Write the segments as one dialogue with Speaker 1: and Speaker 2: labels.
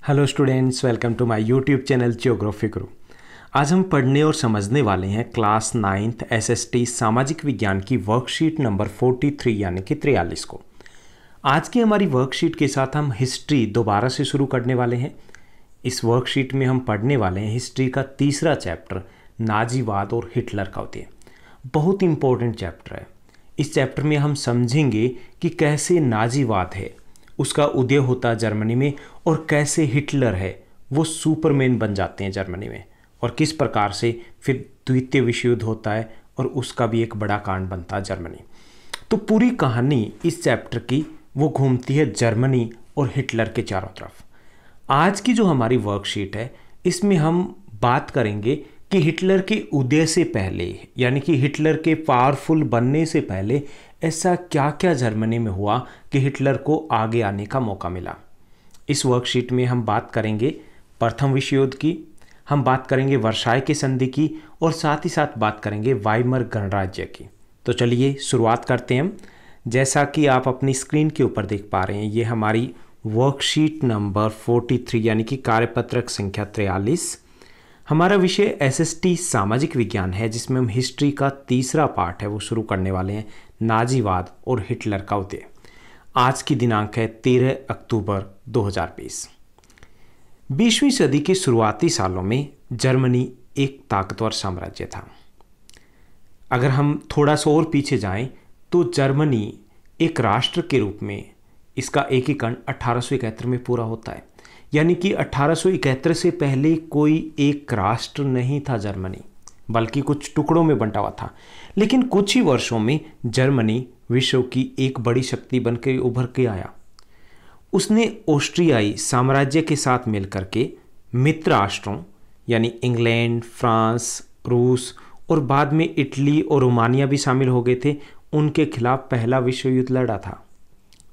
Speaker 1: Hello students, welcome to my YouTube channel geography guru. आज हम पढ़ने और समझने वाले हैं क्लास 9th एसएसटी सामाजिक विज्ञान की वर्कशीट नंबर 43 यानी कि 43 को। आज की हमारी वर्कशीट के साथ हम हिस्ट्री दोबारा से शुरू करने वाले हैं। इस वर्कशीट में हम पढ़ने वाले हैं हिस्ट्री का तीसरा चैप्टर नाजीवाद और हिटलर का उदय। बहुत इंपॉर्टेंट चैप्टर है। इस चैप्टर में हम समझेंगे कि कैसे नाजीवाद है उसका उदय होता है जर्मनी में, और कैसे हिटलर है वो सुपरमैन बन जाते हैं जर्मनी में, और किस प्रकार से फिर द्वितीय विश्व युद्ध होता है और उसका भी एक बड़ा कांड बनता है जर्मनी। तो पूरी कहानी इस चैप्टर की वो घूमती है जर्मनी और हिटलर के चारों तरफ। आज की जो हमारी वर्कशीट है इसमें हम बात करेंगे कि हिटलर के उदय से पहले यानी कि हिटलर के पावरफुल बनने से पहले ऐसा क्या क्या जर्मनी में हुआ कि हिटलर को आगे आने का मौका मिला। इस वर्कशीट में हम बात करेंगे प्रथम विश्व युद्ध की, हम बात करेंगे वर्साय की संधि की, और साथ ही साथ बात करेंगे वाइमर गणराज्य की। तो चलिए शुरुआत करते हैं। जैसा कि आप अपनी स्क्रीन के ऊपर देख पा रहे हैं, ये हमारी वर्कशीट नंबर 43 यानी कि कार्यपत्रक संख्या 43। हमारा विषय एसएसटी सामाजिक विज्ञान है, जिसमें हम हिस्ट्री का तीसरा पार्ट है वो शुरू करने वाले हैं, नाजीवाद और हिटलर का उदय। आज की दिनांक है 13 अक्टूबर 2020। 20वीं सदी के शुरुआती सालों में जर्मनी एक ताकतवर साम्राज्य था। अगर हम थोड़ा सा और पीछे जाएं तो जर्मनी एक राष्ट्र के रूप में इसका एकीकरण 1871 में पूरा होता है। यानी कि 1871 से पहले कोई एक राष्ट्र नहीं था जर्मनी, बल्कि कुछ टुकड़ों में बंटा हुआ था। लेकिन कुछ ही वर्षों में जर्मनी विश्व की एक बड़ी शक्ति बनकर उभर के आया। उसने ऑस्ट्रियाई साम्राज्य के साथ मिलकर के मित्र राष्ट्रों यानी इंग्लैंड, फ्रांस, रूस और बाद में इटली और रोमानिया भी शामिल हो गए थे, उनके खिलाफ पहला विश्व युद्ध लड़ा था।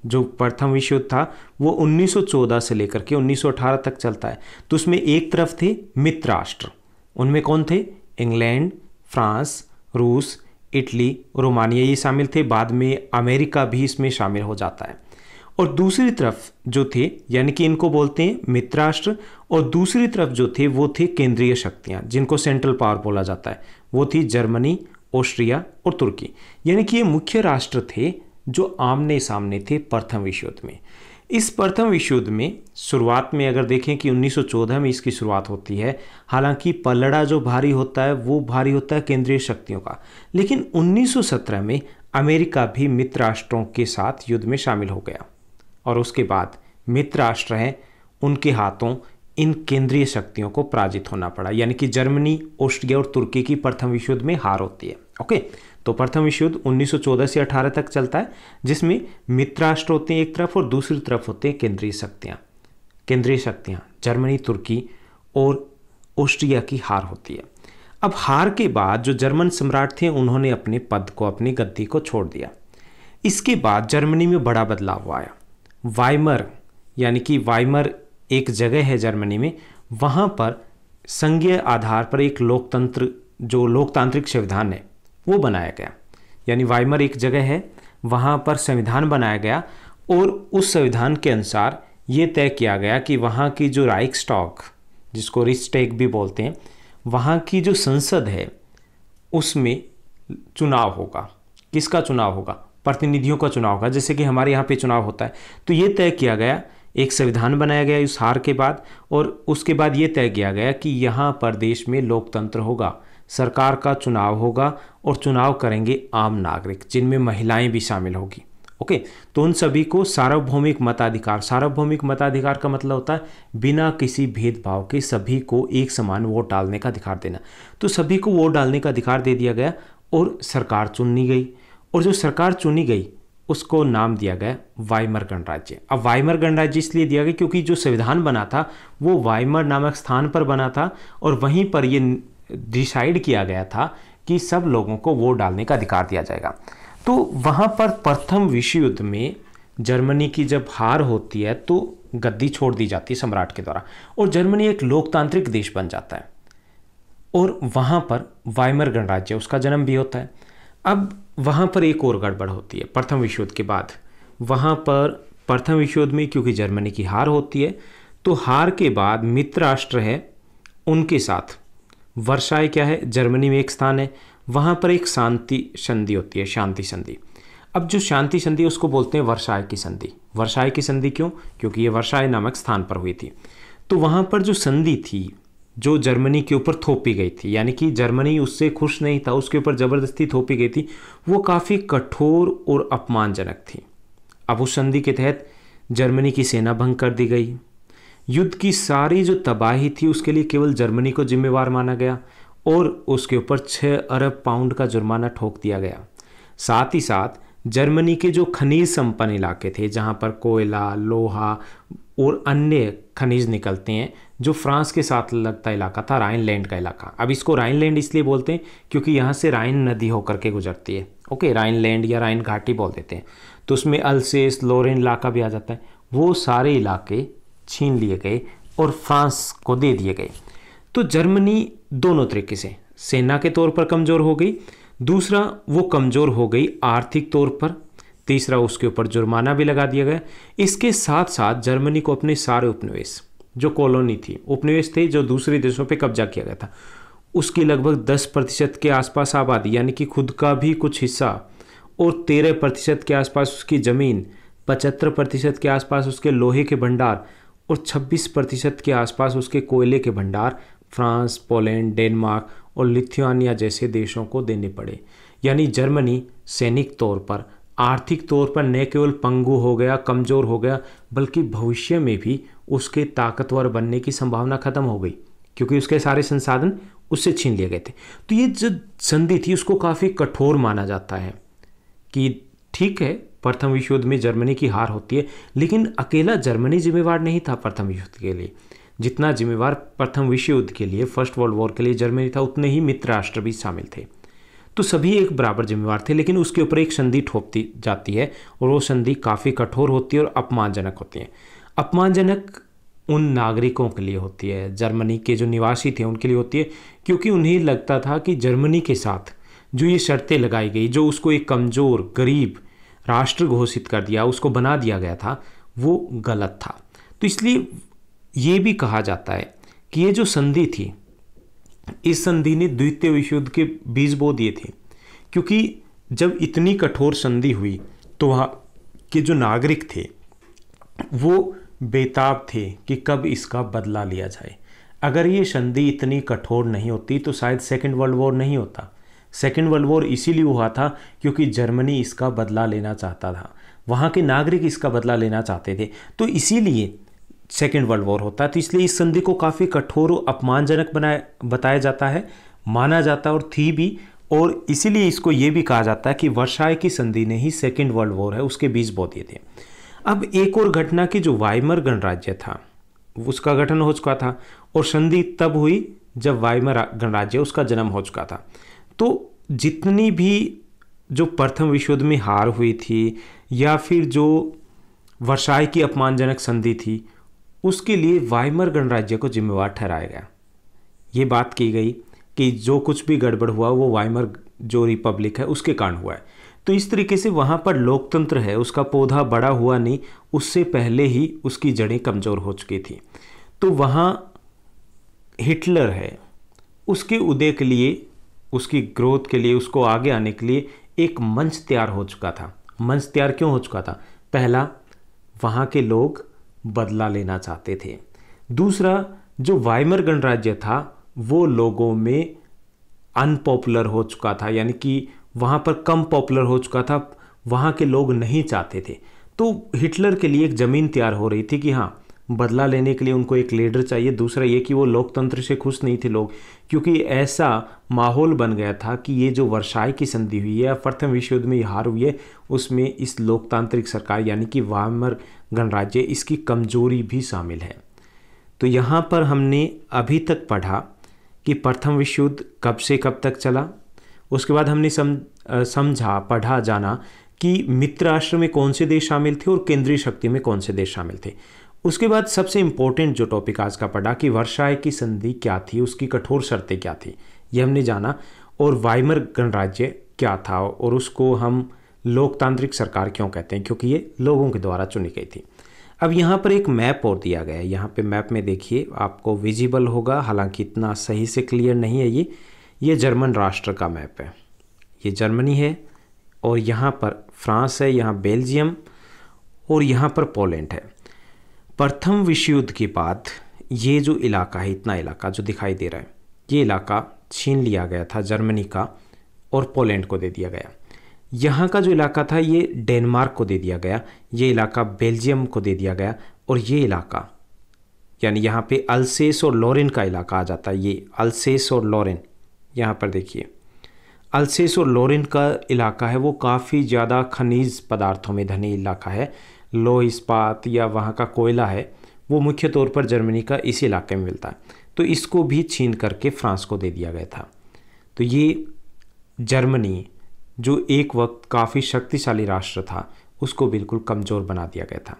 Speaker 1: जो प्रथम विश्व युद्ध था वो 1914 से लेकर के 1918 तक चलता है। तो उसमें एक तरफ थे मित्र राष्ट्र, उनमें कौन थे? इंग्लैंड, फ्रांस, रूस, इटली, रोमानिया ये शामिल थे। बाद में अमेरिका भी इसमें शामिल हो जाता है। और दूसरी तरफ जो थे यानी कि इनको बोलते हैं मित्र राष्ट्र, और दूसरी तरफ जो थे वो थे केंद्रीय शक्तियां, जिनको सेंट्रल पावर बोला जाता है। वो थी जर्मनी, ऑस्ट्रिया और तुर्की। यानी कि ये मुख्य राष्ट्र थे जो आमने सामने थे प्रथम विश्व युद्ध में। इस प्रथम विश्व युद्ध में शुरुआत में अगर देखें कि 1914 में इसकी शुरुआत होती है। हालांकि पलड़ा जो भारी होता है वो भारी होता है केंद्रीय शक्तियों का। लेकिन 1917 में अमेरिका भी मित्र राष्ट्रों के साथ युद्ध में शामिल हो गया, और उसके बाद मित्र राष्ट्र हैं उनके हाथों इन केंद्रीय शक्तियों को पराजित होना पड़ा। यानी कि जर्मनी, ऑस्ट्रिया और तुर्की की प्रथम विश्व युद्ध में हार होती है। ओके, तो प्रथम विश्व युद्ध 1914 से 18 तक चलता है, जिसमें मित्र राष्ट्र होते हैं एक तरफ और दूसरी तरफ होते हैं केंद्रीय शक्तियाँ। केंद्रीय शक्तियाँ जर्मनी, तुर्की और ऑस्ट्रिया की हार होती है। अब हार के बाद जो जर्मन सम्राट थे उन्होंने अपने पद को, अपनी गद्दी को छोड़ दिया। इसके बाद जर्मनी में बड़ा बदलाव आया। वाइमर यानी कि वाइमर एक जगह है जर्मनी में, वहाँ पर संघीय आधार पर एक लोकतंत्र, जो लोकतांत्रिक संविधान है वो बनाया गया। यानी वाइमर एक जगह है, वहाँ पर संविधान बनाया गया, और उस संविधान के अनुसार ये तय किया गया कि वहाँ की जो राइक्सटॉग, जिसको रिक्सटैग भी बोलते हैं, वहाँ की जो संसद है उसमें चुनाव होगा। किसका चुनाव होगा? प्रतिनिधियों का चुनाव होगा, जैसे कि हमारे यहाँ पे चुनाव होता है। तो ये तय किया गया, एक संविधान बनाया गया इस हार के बाद, और उसके बाद ये तय किया गया कि यहाँ पर देश में लोकतंत्र होगा, सरकार का चुनाव होगा, और चुनाव करेंगे आम नागरिक, जिनमें महिलाएं भी शामिल होगी। ओके, तो उन सभी को सार्वभौमिक मताधिकार, सार्वभौमिक मताधिकार का मतलब होता है बिना किसी भेदभाव के सभी को एक समान वोट डालने का अधिकार देना। तो सभी को वोट डालने का अधिकार दे दिया गया, और सरकार चुनी गई, और जो सरकार चुनी गई उसको नाम दिया गया वाइमर गणराज्य। अब वाइमर गणराज्य इसलिए दिया गया क्योंकि जो संविधान बना था वो वाइमर नामक स्थान पर बना था, और वहीं पर ये डिसाइड किया गया था कि सब लोगों को वोट डालने का अधिकार दिया जाएगा। तो वहाँ पर प्रथम विश्व युद्ध में जर्मनी की जब हार होती है तो गद्दी छोड़ दी जाती है सम्राट के द्वारा, और जर्मनी एक लोकतांत्रिक देश बन जाता है, और वहाँ पर वाइमर गणराज्य उसका जन्म भी होता है। अब वहाँ पर एक और गड़बड़ होती है प्रथम विश्व युद्ध के बाद। वहाँ पर प्रथम विश्व युद्ध में क्योंकि जर्मनी की हार होती है तो हार के बाद मित्र राष्ट्र है उनके साथ वर्साई क्या है, जर्मनी में एक स्थान है, वहाँ पर एक शांति संधि होती है, शांति संधि। अब जो शांति संधि है उसको बोलते हैं वर्साई की संधि। वर्साई की संधि क्यों? क्योंकि ये वर्साई नामक स्थान पर हुई थी। तो वहाँ पर जो संधि थी जो जर्मनी के ऊपर थोपी गई थी, यानी कि जर्मनी उससे खुश नहीं था, उसके ऊपर ज़बरदस्ती थोपी गई थी, वो काफ़ी कठोर और अपमानजनक थी। अब उस संधि के तहत जर्मनी की सेना भंग कर दी गई। युद्ध की सारी जो तबाही थी उसके लिए केवल जर्मनी को जिम्मेवार माना गया और उसके ऊपर 6 अरब पाउंड का जुर्माना ठोक दिया गया। साथ ही साथ जर्मनी के जो खनिज संपन्न इलाके थे, जहाँ पर कोयला, लोहा और अन्य खनिज निकलते हैं, जो फ्रांस के साथ लगता इलाका था, राइनलैंड का इलाका। अब इसको राइनलैंड इसलिए बोलते हैं क्योंकि यहाँ से राइन नदी होकर के गुजरती है। ओके, राइनलैंड या राइन घाटी बोल देते हैं। तो उसमें अल्सेस, लोरेन इलाका भी आ जाता है। वो सारे इलाके छीन लिए गए और फ्रांस को दे दिए गए। तो जर्मनी दोनों तरीके से सेना के तौर पर कमज़ोर हो गई, दूसरा वो कमज़ोर हो गई आर्थिक तौर पर, तीसरा उसके ऊपर जुर्माना भी लगा दिया गया। इसके साथ साथ जर्मनी को अपने सारे उपनिवेश, जो कॉलोनी थी, उपनिवेश थे जो दूसरे देशों पे कब्जा किया गया था, उसकी लगभग 10% के आसपास आबादी, यानी कि खुद का भी कुछ हिस्सा, और 13% के आसपास उसकी ज़मीन, 75% के आसपास उसके लोहे के भंडार और 26% के आसपास उसके कोयले के भंडार फ्रांस, पोलैंड, डेनमार्क और लिथुआनिया जैसे देशों को देने पड़े। यानी जर्मनी सैनिक तौर पर, आर्थिक तौर पर न केवल पंगु हो गया, कमज़ोर हो गया, बल्कि भविष्य में भी उसके ताकतवर बनने की संभावना खत्म हो गई क्योंकि उसके सारे संसाधन उससे छीन लिए गए थे। तो ये जो संधि थी उसको काफ़ी कठोर माना जाता है कि ठीक है, प्रथम विश्व युद्ध में जर्मनी की हार होती है, लेकिन अकेला जर्मनी जिम्मेवार नहीं था प्रथम विश्व युद्ध के लिए। जितना जिम्मेवार प्रथम विश्व युद्ध के लिए, फर्स्ट वर्ल्ड वॉर के लिए जर्मनी था, उतने ही मित्र राष्ट्र भी शामिल थे। तो सभी एक बराबर जिम्मेवार थे, लेकिन उसके ऊपर एक संधि ठोपती जाती है और वो संधि काफ़ी कठोर होती है और अपमानजनक होती है। अपमानजनक उन नागरिकों के लिए होती है, जर्मनी के जो निवासी थे उनके लिए होती है, क्योंकि उन्हें लगता था कि जर्मनी के साथ जो ये शर्तें लगाई गई, जो उसको एक कमज़ोर, गरीब राष्ट्र घोषित कर दिया, उसको बना दिया गया था, वो गलत था। तो इसलिए ये भी कहा जाता है कि ये जो संधि थी, इस संधि ने द्वितीय विश्व युद्ध के बीज बो दिए थे, क्योंकि जब इतनी कठोर संधि हुई तो वहाँ के जो नागरिक थे वो बेताब थे कि कब इसका बदला लिया जाए। अगर ये संधि इतनी कठोर नहीं होती तो शायद सेकेंड वर्ल्ड वॉर नहीं होता। सेकेंड वर्ल्ड वॉर इसीलिए हुआ था क्योंकि जर्मनी इसका बदला लेना चाहता था, वहाँ के नागरिक इसका बदला लेना चाहते थे, तो इसीलिए सेकेंड वर्ल्ड वॉर होता है। तो इसलिए इस संधि को काफ़ी कठोर और अपमानजनक बताया जाता है, माना जाता है और थी भी, और इसीलिए इसको ये भी कहा जाता है कि वर्साई की संधि ने ही सेकेंड वर्ल्ड वॉर है उसके बीज बो दिए थे। अब एक और घटना की, जो वाइमर गणराज्य था उसका गठन हो चुका था और संधि तब हुई जब वाइमर गणराज्य उसका जन्म हो चुका था। तो जितनी भी जो प्रथम विश्व युद्ध में हार हुई थी या फिर जो वर्साई की अपमानजनक संधि थी, उसके लिए वाइमर गणराज्य को जिम्मेवार ठहराया गया। ये बात की गई कि जो कुछ भी गड़बड़ हुआ वो वाइमर जो रिपब्लिक है उसके कारण हुआ है। तो इस तरीके से वहाँ पर लोकतंत्र है, उसका पौधा बड़ा हुआ नहीं, उससे पहले ही उसकी जड़ें कमज़ोर हो चुकी थी। तो वहाँ हिटलर है, उसके उदय के लिए, उसकी ग्रोथ के लिए, उसको आगे आने के लिए एक मंच तैयार हो चुका था। मंच तैयार क्यों हो चुका था? पहला, वहाँ के लोग बदला लेना चाहते थे। दूसरा, जो वाइमर गणराज्य था वो लोगों में अनपॉपुलर हो चुका था, यानी कि वहाँ पर कम पॉपुलर हो चुका था, वहाँ के लोग नहीं चाहते थे। तो हिटलर के लिए एक ज़मीन तैयार हो रही थी कि हाँ, बदला लेने के लिए उनको एक लीडर चाहिए। दूसरा ये कि वो लोकतंत्र से खुश नहीं थे लोग, क्योंकि ऐसा माहौल बन गया था कि ये जो वर्साई की संधि हुई है, प्रथम विश्व युद्ध में हार हुई है, उसमें इस लोकतांत्रिक सरकार यानी कि वाइमर गणराज्य, इसकी कमजोरी भी शामिल है। तो यहाँ पर हमने अभी तक पढ़ा कि प्रथम विश्व युद्ध कब से कब तक चला। उसके बाद हमने समझा, पढ़ा, जाना कि मित्र राष्ट्र में कौन से देश शामिल थे और केंद्रीय शक्ति में कौन से देश शामिल थे। उसके बाद सबसे इम्पोर्टेंट जो टॉपिक आज का पढ़ा कि वर्साई की संधि क्या थी, उसकी कठोर शर्तें क्या थी, ये हमने जाना, और वाइमर गणराज्य क्या था और उसको हम लोकतांत्रिक सरकार क्यों कहते हैं, क्योंकि ये लोगों के द्वारा चुनी गई थी। अब यहाँ पर एक मैप और दिया गया है। यहाँ पे मैप में देखिए आपको विजिबल होगा, हालांकि इतना सही से क्लियर नहीं है। ये जर्मन राष्ट्र का मैप है। ये जर्मनी है और यहाँ पर फ्रांस है, यहाँ बेल्जियम और यहाँ पर पोलैंड है। प्रथम विश्व युद्ध के बाद ये जो इलाका है, इतना इलाका जो दिखाई दे रहा है, ये इलाका छीन लिया गया था जर्मनी का और पोलैंड को दे दिया गया। यहाँ का जो इलाका था ये डेनमार्क को दे दिया गया, ये इलाका बेल्जियम को दे दिया गया और ये इलाका यानी यहाँ पे अल्सेस और लॉरेन का इलाका आ जाता है। ये अल्सेस और लॉरेन, यहाँ पर देखिए अल्सेस और लॉरेन का इलाका है, वो काफ़ी ज़्यादा खनिज पदार्थों में धनी इलाका है। लौह इस्पात या वहाँ का कोयला है वो मुख्य तौर पर जर्मनी का इस इलाके में मिलता है। तो इसको भी छीन करके फ्रांस को दे दिया गया था। तो ये जर्मनी जो एक वक्त काफ़ी शक्तिशाली राष्ट्र था उसको बिल्कुल कमज़ोर बना दिया गया था।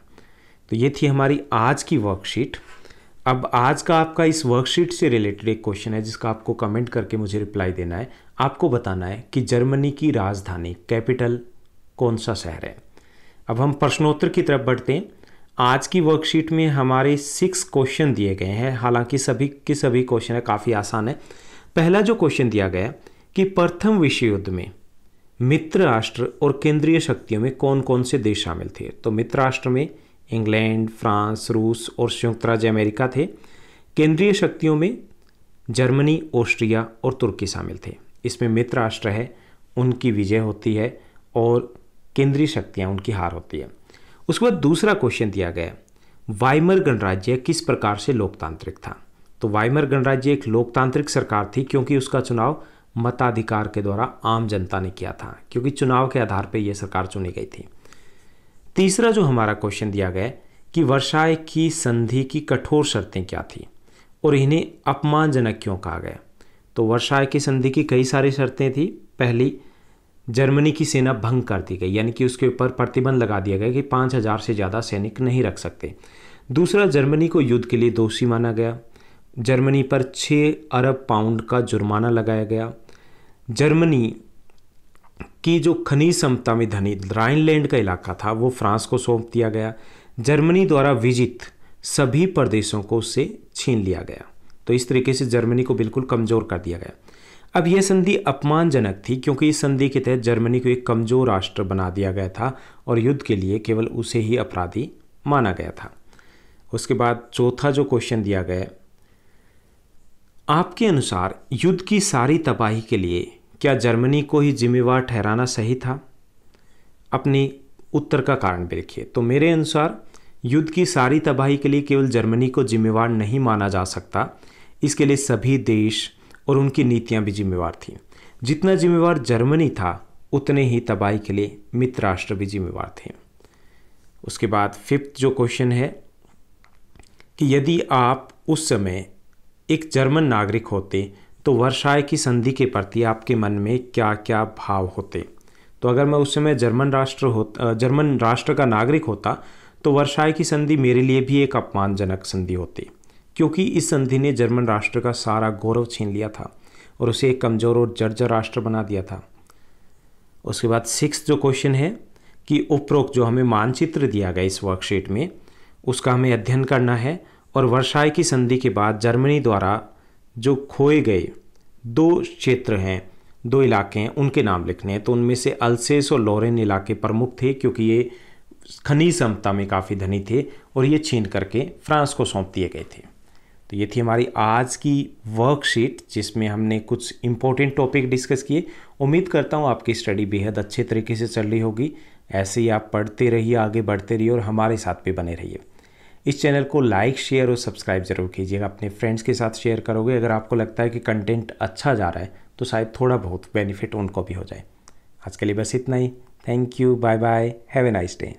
Speaker 1: तो ये थी हमारी आज की वर्कशीट। अब आज का आपका इस वर्कशीट से रिलेटेड एक क्वेश्चन है जिसका आपको कमेंट करके मुझे रिप्लाई देना है। आपको बताना है कि जर्मनी की राजधानी कैपिटल कौन सा शहर है। अब हम प्रश्नोत्तर की तरफ बढ़ते हैं। आज की वर्कशीट में हमारे 6 क्वेश्चन दिए गए हैं, हालांकि सभी के सभी क्वेश्चन है काफ़ी आसान है। पहला जो क्वेश्चन दिया गया कि प्रथम विश्व युद्ध में मित्र राष्ट्र और केंद्रीय शक्तियों में कौन कौन से देश शामिल थे। तो मित्र राष्ट्र में इंग्लैंड, फ्रांस, रूस और संयुक्त राज्य अमेरिका थे। केंद्रीय शक्तियों में जर्मनी, ऑस्ट्रिया और तुर्की शामिल थे। इसमें मित्र राष्ट्र है उनकी विजय होती है और केंद्रीय शक्तियां उनकी हार होती है। उसके बाद दूसरा क्वेश्चन दिया गया, वाइमर गणराज्य किस प्रकार से लोकतांत्रिक था। तो वाइमर गणराज्य एक लोकतांत्रिक सरकार थी क्योंकि उसका चुनाव मताधिकार के द्वारा आम जनता ने किया था, क्योंकि चुनाव के आधार पर यह सरकार चुनी गई थी। तीसरा जो हमारा क्वेश्चन दिया गया कि वर्साय की संधि की कठोर शर्तें क्या थी और इन्हें अपमानजनक क्यों कहा गया। तो वर्साय की संधि की कई सारी शर्तें थी। पहली, जर्मनी की सेना भंग कर दी गई, यानी कि उसके ऊपर प्रतिबंध लगा दिया गया कि 5000 से ज़्यादा सैनिक नहीं रख सकते। दूसरा, जर्मनी को युद्ध के लिए दोषी माना गया। जर्मनी पर 6 अरब पाउंड का जुर्माना लगाया गया। जर्मनी की जो खनिज क्षमता में धनी राइनलैंड का इलाका था वो फ्रांस को सौंप दिया गया। जर्मनी द्वारा विजित सभी प्रदेशों को उससे छीन लिया गया। तो इस तरीके से जर्मनी को बिल्कुल कमज़ोर कर दिया गया। अब यह संधि अपमानजनक थी क्योंकि इस संधि के तहत जर्मनी को एक कमज़ोर राष्ट्र बना दिया गया था और युद्ध के लिए केवल उसे ही अपराधी माना गया था। उसके बाद चौथा जो क्वेश्चन दिया गया, आपके अनुसार युद्ध की सारी तबाही के लिए क्या जर्मनी को ही जिम्मेवार ठहराना सही था। अपनी उत्तर का कारण भी लिखिए। तो मेरे अनुसार युद्ध की सारी तबाही के लिए केवल जर्मनी को जिम्मेवार नहीं माना जा सकता। इसके लिए सभी देश और उनकी नीतियां भी जिम्मेवार थीं। जितना जिम्मेवार जर्मनी था उतने ही तबाही के लिए मित्र राष्ट्र भी जिम्मेवार थे। उसके बाद 5th जो क्वेश्चन है कि यदि आप उस समय एक जर्मन नागरिक होते तो वर्साय की संधि के प्रति आपके मन में क्या क्या भाव होते। तो अगर मैं उस समय जर्मन राष्ट्र का नागरिक होता तो वर्साय की संधि मेरे लिए भी एक अपमानजनक संधि होती, क्योंकि इस संधि ने जर्मन राष्ट्र का सारा गौरव छीन लिया था और उसे एक कमज़ोर और जर्जर राष्ट्र बना दिया था। उसके बाद 6th जो क्वेश्चन है कि उपरोक्त जो हमें मानचित्र दिया गया इस वर्कशीट में उसका हमें अध्ययन करना है और वर्साय की संधि के बाद जर्मनी द्वारा जो खोए गए 2 क्षेत्र हैं, 2 इलाके हैं, उनके नाम लिखने हैं। तो उनमें से अल्सेस और लॉरेन इलाके प्रमुख थे क्योंकि ये खनिज क्षमता में काफ़ी धनी थे और ये छीन करके फ्रांस को सौंप दिए गए थे। तो ये थी हमारी आज की वर्कशीट जिसमें हमने कुछ इंपॉर्टेंट टॉपिक डिस्कस किए। उम्मीद करता हूँ आपकी स्टडी बेहद अच्छे तरीके से चल रही होगी। ऐसे ही आप पढ़ते रहिए, आगे बढ़ते रहिए और हमारे साथ भी बने रहिए। इस चैनल को लाइक, शेयर और सब्सक्राइब जरूर कीजिएगा। अपने फ्रेंड्स के साथ शेयर करोगे। अगर आपको लगता है कि कंटेंट अच्छा जा रहा है तो शायद थोड़ा बहुत बेनिफिट उनको भी हो जाए। आज के लिए बस इतना ही। Thank you, bye bye, have a nice day.